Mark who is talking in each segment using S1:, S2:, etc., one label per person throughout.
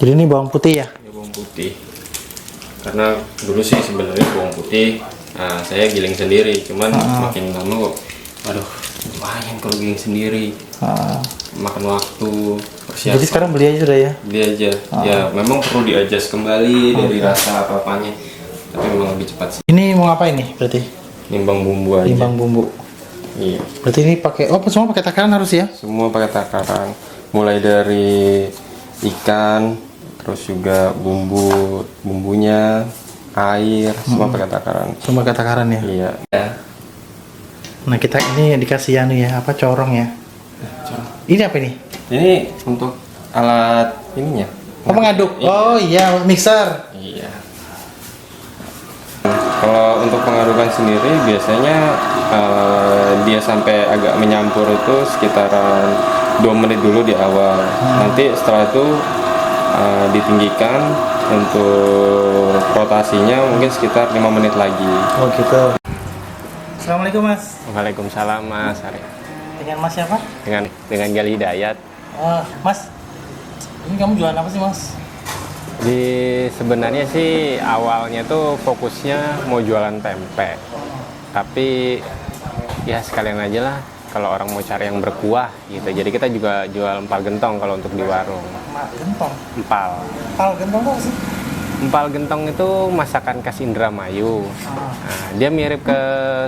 S1: Jadi ini bawang putih ya?
S2: Ini bawang putih. Karena dulu sih sebenarnya bawang putih saya giling sendiri, cuman makin lama kok, aduh, lumayan kalau giling sendiri. Makan waktu, persiapan.
S1: Jadi sekarang beli aja sudah ya?
S2: Beli aja. Ya memang perlu di-adjust kembali dari rasa apa-apanya. Tapi memang lebih cepat sih.
S1: Ini mau ngapain nih berarti?
S2: Nimbang bumbu aja.
S1: Timbang bumbu.
S2: Iya.
S1: Berarti ini pakai semua pakai takaran harus ya?
S2: Semua pakai takaran. Mulai dari ikan, terus juga bumbunya, air, semua pakai takaran.
S1: Semua pakai takaran ya?
S2: Iya. Ya.
S1: Nah kita ini dikasih ya apa corong ya? Ini apa ini?
S2: Ini untuk alat ininya.
S1: Oh mengaduk? Oh iya, mixer.
S2: Iya. Kalau untuk pengadukan sendiri biasanya dia sampai agak menyampur itu sekitaran 2 menit dulu di awal. Nanti setelah itu ditinggikan untuk rotasinya mungkin sekitar 5 menit lagi.
S1: Oh gitu. Assalamualaikum Mas.
S2: Waalaikumsalam Mas Ari.
S1: Dengan Mas siapa?
S2: Dengan Gali Hidayat.
S1: Mas, ini kamu jualan apa sih Mas?
S2: Sebenarnya sih awalnya tuh fokusnya mau jualan pempek. Tapi ya sekalian aja lah kalau orang mau cari yang berkuah gitu. Jadi kita juga jual empal gentong kalau untuk di warung.
S1: Gentong?
S2: Empal.
S1: Empal gentong apa sih?
S2: Empal gentong itu masakan khas Indramayu. Nah, dia mirip ke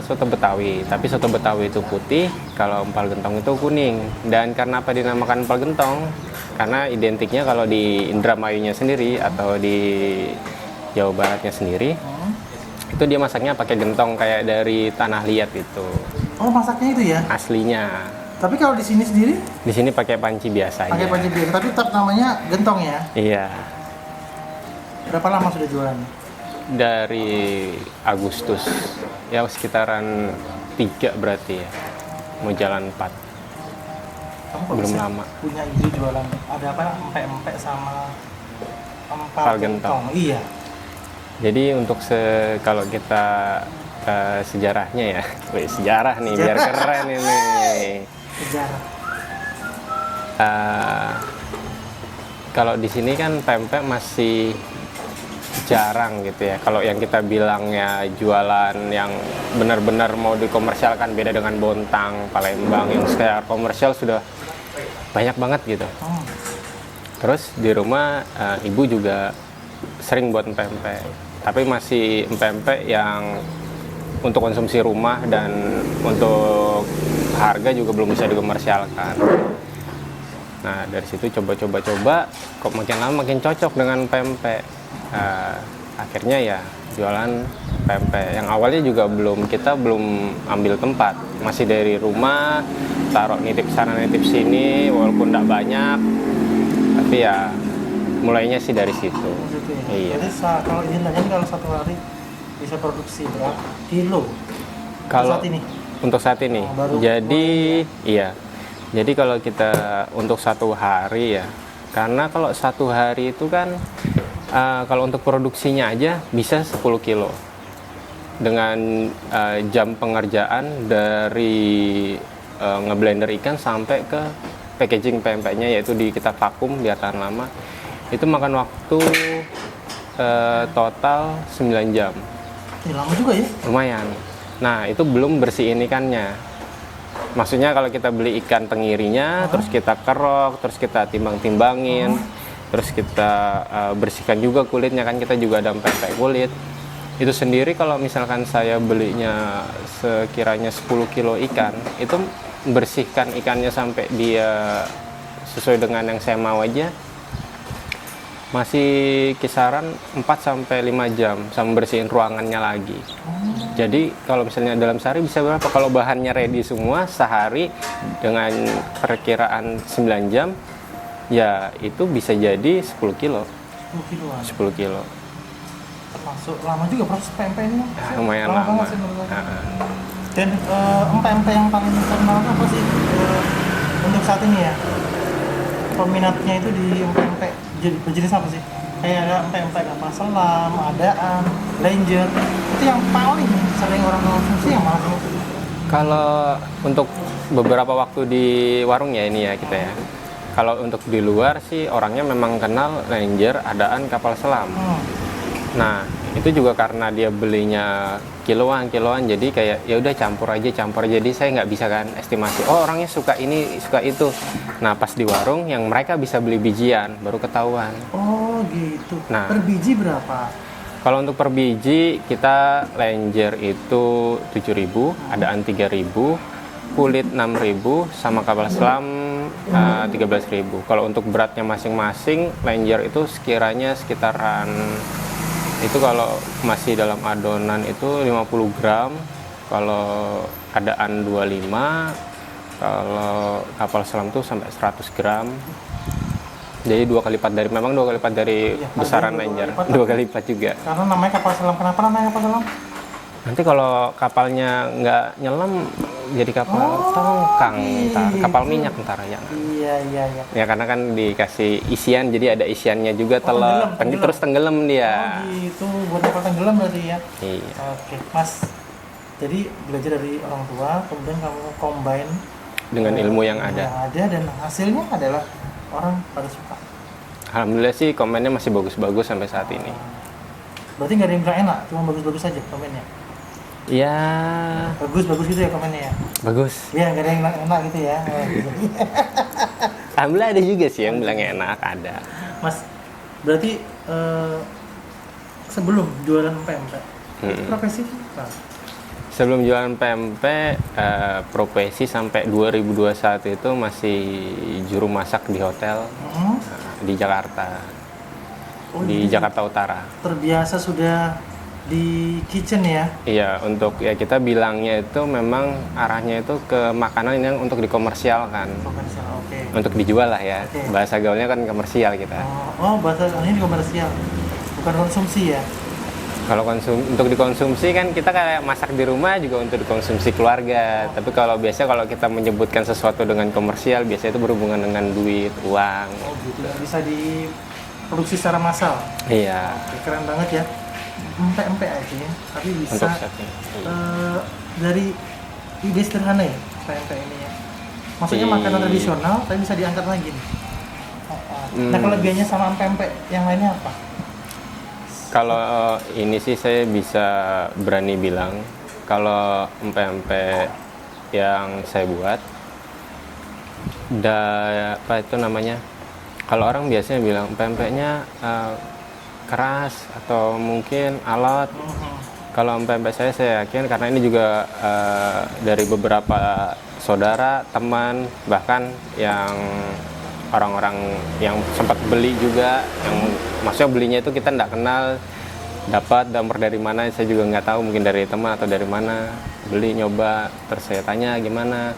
S2: soto Betawi, tapi soto Betawi itu putih, kalau empal gentong itu kuning. Dan karena apa dinamakan empal gentong? Karena identiknya kalau di Indramayunya sendiri atau di Jawa Baratnya sendiri, itu dia masaknya pakai gentong kayak dari tanah liat itu.
S1: Oh masaknya itu ya?
S2: Aslinya.
S1: Tapi kalau di sini sendiri?
S2: Di sini pakai panci biasa aja.
S1: Pakai panci biasa, tapi tetap namanya gentong ya?
S2: Iya.
S1: Berapa lama sudah jualan?
S2: Dari Agustus, ya sekitaran 3 berarti ya, mau jalan 4.
S1: Kamu kok
S2: Belum
S1: bisa
S2: lama.
S1: punya ide jualan, ada apa, empek-empek sama
S2: Empal gentong.
S1: Iya.
S2: Jadi untuk kalau kita sejarahnya ya, sejarah nih biar keren ini.
S1: Sejarah.
S2: Kalau di sini kan pempek masih jarang gitu ya. Kalau yang kita bilangnya jualan yang benar-benar mau dikomersialkan beda dengan Bontang, Palembang yang secara komersial sudah banyak banget gitu. Terus di rumah ibu juga sering buat pempek, tapi masih pempek yang untuk konsumsi rumah dan untuk harga juga belum bisa dikomersialkan. Nah dari situ coba, kok makin lama makin cocok dengan pempek. Akhirnya ya jualan pempek. Yang awalnya juga kita belum ambil tempat, masih dari rumah, taruh nitip sana nitip sini, walaupun tidak banyak, tapi ya mulainya sih dari situ. Iya.
S1: Jadi kalau kalau satu hari bisa produksi berapa kilo?
S2: Kalau
S1: saat ini?
S2: Untuk saat ini, jadi kalau kita untuk satu hari ya, karena kalau satu hari itu kan kalau untuk produksinya aja bisa 10 kilo dengan jam pengerjaan dari ngeblender ikan sampai ke packaging pempeknya, yaitu kita vakum biar tahan lama. Itu makan waktu total 9 jam.
S1: Ya, lama juga ya?
S2: Lumayan. Nah itu belum bersihin ikannya. Maksudnya kalau kita beli ikan tengirinya, terus kita kerok, terus kita timbang-timbangin, terus kita bersihkan juga kulitnya, kan kita juga ada pempek kulit. Itu sendiri kalau misalkan saya belinya sekiranya 10 kilo ikan, itu bersihkan ikannya sampai dia sesuai dengan yang saya mau aja, masih kisaran 4-5 jam sama bersihin ruangannya lagi. Jadi kalau misalnya dalam sehari bisa berapa? Kalau bahannya ready semua, sehari dengan perkiraan 9 jam, ya itu bisa jadi 10 kilo. 10 kilo.
S1: Masuk lama juga proses pempek ini.
S2: Lumayan lama.
S1: Dan empek-empek yang paling terkenal apa sih untuk saat ini ya? Peminatnya itu di empek-empek berjenis apa sih? Kayak ada empek-empek apa? Selam, adaan, ranger. Itu yang paling sering orang konsumsi yang mana?
S2: Kalau untuk beberapa waktu di warung ya ini ya kita ya. Kalau untuk di luar sih orangnya memang kenal Ranger adaan kapal selam. Nah, itu juga karena dia belinya kiloan, jadi kayak ya udah campur aja. Jadi saya nggak bisa kan estimasi. Oh, orangnya suka ini, suka itu. Nah, pas di warung yang mereka bisa beli bijian baru ketahuan.
S1: Oh, gitu.
S2: Nah.
S1: Per biji berapa?
S2: Kalau untuk per biji kita Ranger itu 7.000, adaan 3.000, kulit 6.000, sama kapal selam 13.000. Kalau untuk beratnya masing-masing Ranger itu sekiranya sekitaran itu kalau masih dalam adonan itu 50 gram, kalau adaan 25, kalau kapal selam tuh sampai 100 gram. Jadi dua kali lipat dari
S1: Iya,
S2: besaran Ranger, dua kali lipat juga.
S1: Karena namanya kapal selam. Kenapa namanya kapal selam?
S2: Nanti kalau kapalnya nggak nyelam jadi kapal tongkang, ntar kapal minyak ntar ya.
S1: Iya.
S2: Ya karena kan dikasih isian, jadi ada isiannya juga
S1: tenggelam.
S2: terus tenggelam dia.
S1: Oh gitu, buat kapal tenggelam berarti ya.
S2: Iya.
S1: Oke, Mas. Jadi belajar dari orang tua, kemudian kamu combine
S2: Dengan ilmu yang ada.
S1: Dan hasilnya adalah orang pada suka.
S2: Alhamdulillah sih komennya masih bagus-bagus sampai saat ini.
S1: Berarti nggak ada yang bilang enak, cuma bagus-bagus saja komennya.
S2: Ya,
S1: Bagus gitu ya komennya ya.
S2: bagus.
S1: Iya, nggak ada yang bilang enak gitu ya.
S2: Alhamdulillah ada juga sih yang bilang enak, ada.
S1: Mas, berarti sebelum jualan pempek, profesi apa?
S2: Sebelum jualan pempek, profesi sampai 2021 itu masih juru masak di hotel di Jakarta, di Jakarta Utara.
S1: Terbiasa sudah di kitchen ya?
S2: Iya, untuk ya kita bilangnya itu memang arahnya itu ke makanan yang untuk dikomersialkan,
S1: Komersial, oke.
S2: untuk dijual lah ya.
S1: Oke.
S2: Bahasa gaulnya kan komersial kita.
S1: Oh, bahasa ini komersial, bukan konsumsi ya?
S2: Kalau untuk dikonsumsi kan kita kayak masak di rumah juga untuk dikonsumsi keluarga. Tapi kalau kita menyebutkan sesuatu dengan komersial, biasanya itu berhubungan dengan duit, uang.
S1: Oh gitu, bisa diproduksi secara massal.
S2: Iya.
S1: Oke, keren banget ya. Empek-empek aja ya, tapi bisa
S2: Untuk setting.
S1: dari ide sederhana ya, empek ini ya. Maksudnya makanan tradisional, tapi bisa diangkat lagi nih. Nah, kelebihannya sama empek-empek yang lainnya apa?
S2: Kalau ini sih saya bisa berani bilang kalau empek-empek yang saya buat apa itu namanya, kalau orang biasanya bilang empek-empeknya keras atau mungkin alot. Kalau empek-empek saya yakin karena ini juga dari beberapa saudara, teman, bahkan yang orang-orang yang sempat beli juga, yang maksudnya belinya itu kita nggak kenal, dapat nomor dari mana saya juga nggak tahu, mungkin dari teman atau dari mana, beli nyoba, terus saya tanya gimana,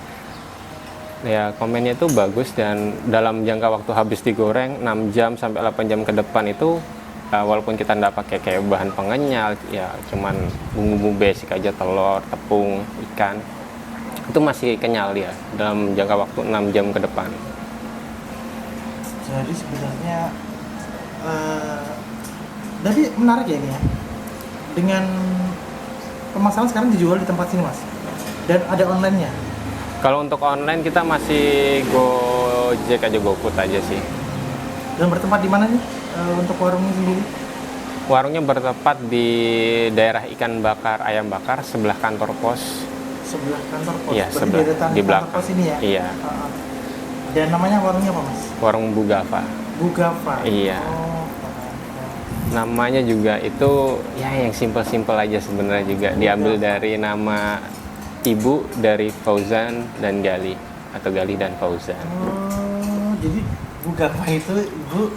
S2: ya komennya itu bagus. Dan dalam jangka waktu habis digoreng 6 jam sampai 8 jam ke depan itu walaupun kita nggak pakai kayak bahan pengenyal, ya cuman bumbu-bumbu basic aja, telur, tepung, ikan, itu masih kenyal dia dalam jangka waktu 6 jam ke depan.
S1: Jadi sebenarnya tapi menarik ya ini ya. Dengan pemasaran sekarang dijual di tempat sini Mas. Dan ada online-nya.
S2: Kalau untuk online kita masih Gojek aja, GoFood aja sih.
S1: Dan bertempat di mana nih untuk warungnya sendiri?
S2: Warungnya bertempat di daerah ikan bakar, ayam bakar, sebelah kantor pos.
S1: Sebelah kantor pos.
S2: Iya,
S1: Berarti
S2: sebelah
S1: deretan
S2: di
S1: kantor
S2: belakang.
S1: pos ini ya.
S2: Iya.
S1: Dan namanya warungnya apa Mas?
S2: Warung Bugava.
S1: Bugava.
S2: Iya.
S1: Oh,
S2: Namanya juga itu ya yang simpel-simpel aja sebenarnya, juga diambil dari nama ibu dari Fauzan dan Gali, atau Gali dan Fauzan.
S1: Oh, jadi Bugava itu ibu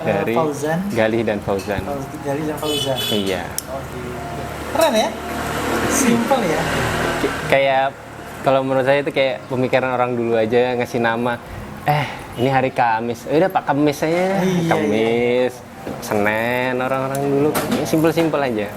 S2: Dari
S1: Fauzan.
S2: Gali dan Fauzan.
S1: Gali dan Fauzan.
S2: Iya.
S1: Oh, gitu. Keren ya? Simpel ya?
S2: Kayak kalau menurut saya itu kayak pemikiran orang dulu aja, ngasih nama. Ini hari Kamis. Udah Pak Kamis aja.
S1: Iya,
S2: Kamis. Senin, orang-orang dulu simpel-simpel aja.